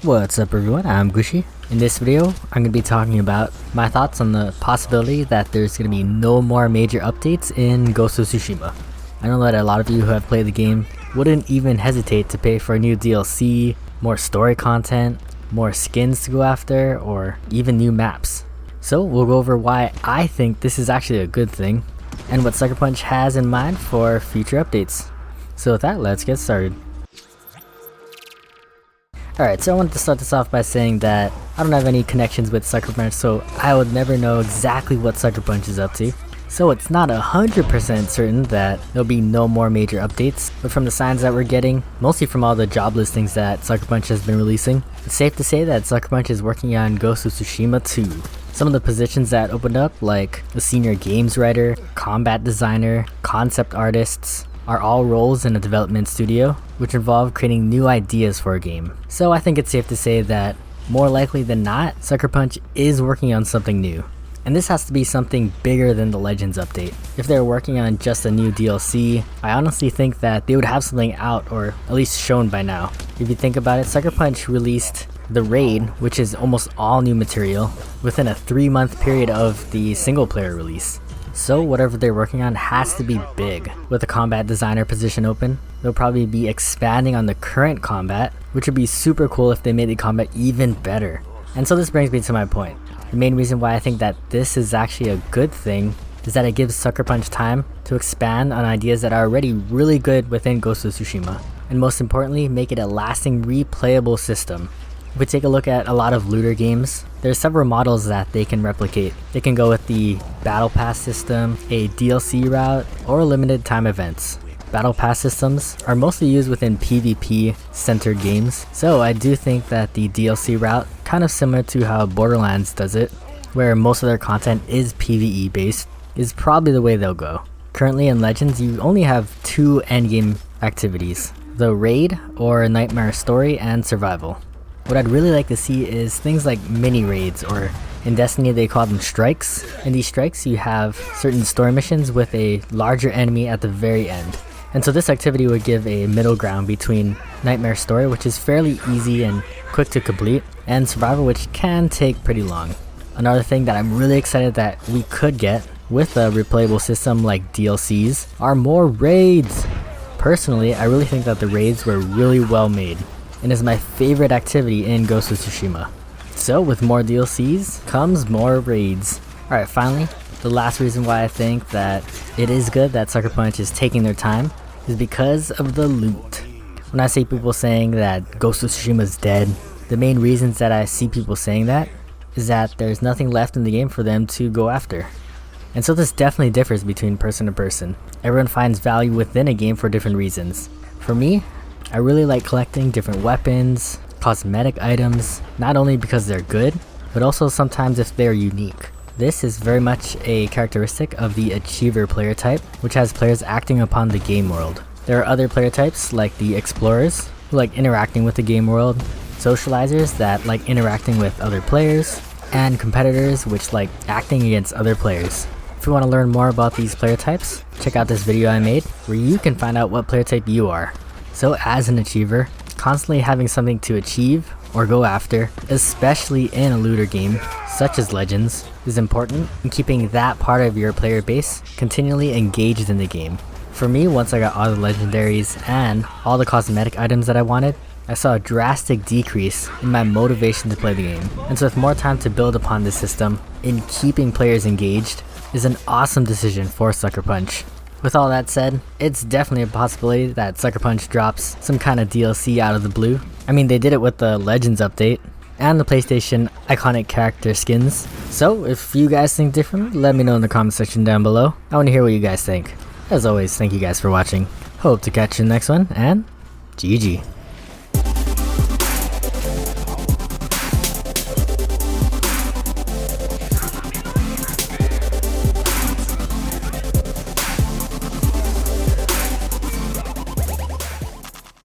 What's up everyone, I'm Gooshy. In this video, I'm going to be talking about my thoughts on the possibility that there's going to be no more major updates in Ghost of Tsushima. I know that a lot of you who have played the game wouldn't even hesitate to pay for a new DLC, more story content, more skins to go after, or even new maps. So we'll go over why I think this is actually a good thing, and what Sucker Punch has in mind for future updates. So with that, let's get started. Alright, so I wanted to start this off by saying that I don't have any connections with Sucker Punch, so I would never know exactly what Sucker Punch is up to. So it's not 100% certain that there'll be no more major updates, but from the signs that we're getting, mostly from all the job listings that Sucker Punch has been releasing, it's safe to say that Sucker Punch is working on Ghost of Tsushima 2. Some of the positions that opened up, like the senior games writer, combat designer, concept artists, are all roles in a development studio, which involve creating new ideas for a game. So I think it's safe to say that, more likely than not, Sucker Punch is working on something new. And this has to be something bigger than the Legends update. If they're working on just a new DLC, I honestly think that they would have something out, or at least shown by now. If you think about it, Sucker Punch released the Raid, which is almost all new material, within a 3-month period of the single player release. So whatever they're working on has to be big. With the combat designer position open, they'll probably be expanding on the current combat, which would be super cool if they made the combat even better. And so this brings me to my point. The main reason why I think that this is actually a good thing is that it gives Sucker Punch time to expand on ideas that are already really good within Ghost of Tsushima, and most importantly, make it a lasting replayable system. If we take a look at a lot of looter games, there's several models that they can replicate. They can go with the Battle Pass system, a DLC route, or limited time events. Battle Pass systems are mostly used within PvP centered games, so I do think that the DLC route, kind of similar to how Borderlands does it, where most of their content is PvE based, is probably the way they'll go. Currently in Legends, you only have 2 endgame activities, the Raid, or Nightmare Story, and Survival. What I'd really like to see is things like mini raids, or in Destiny they call them strikes. In these strikes you have certain story missions with a larger enemy at the very end. And so this activity would give a middle ground between Nightmare Story, which is fairly easy and quick to complete, and Survival, which can take pretty long. Another thing that I'm really excited that we could get with a replayable system like DLCs are more raids. Personally, I really think that the raids were really well made, and is my favorite activity in Ghost of Tsushima. So with more DLCs comes more raids. Alright, finally, the last reason why I think that it is good that Sucker Punch is taking their time is because of the loot. When I see people saying that Ghost of Tsushima is dead, the main reasons that I see people saying that is that there's nothing left in the game for them to go after. And so this definitely differs between person to person. Everyone finds value within a game for different reasons. For me, I really like collecting different weapons, cosmetic items, not only because they're good, but also sometimes if they're unique. This is very much a characteristic of the Achiever player type, which has players acting upon the game world. There are other player types like the Explorers, who like interacting with the game world, Socializers that like interacting with other players, and Competitors which like acting against other players. If you want to learn more about these player types, check out this video I made where you can find out what player type you are. So as an achiever, constantly having something to achieve or go after, especially in a looter game such as Legends, is important in keeping that part of your player base continually engaged in the game. For me, once I got all the legendaries and all the cosmetic items that I wanted, I saw a drastic decrease in my motivation to play the game. And so with more time to build upon this system, in keeping players engaged is an awesome decision for Sucker Punch. With all that said, it's definitely a possibility that Sucker Punch drops some kind of DLC out of the blue. I mean, they did it with the Legends update and the PlayStation iconic character skins. So if you guys think differently, let me know in the comment section down below. I want to hear what you guys think. As always, thank you guys for watching. Hope to catch you in the next one, and GG.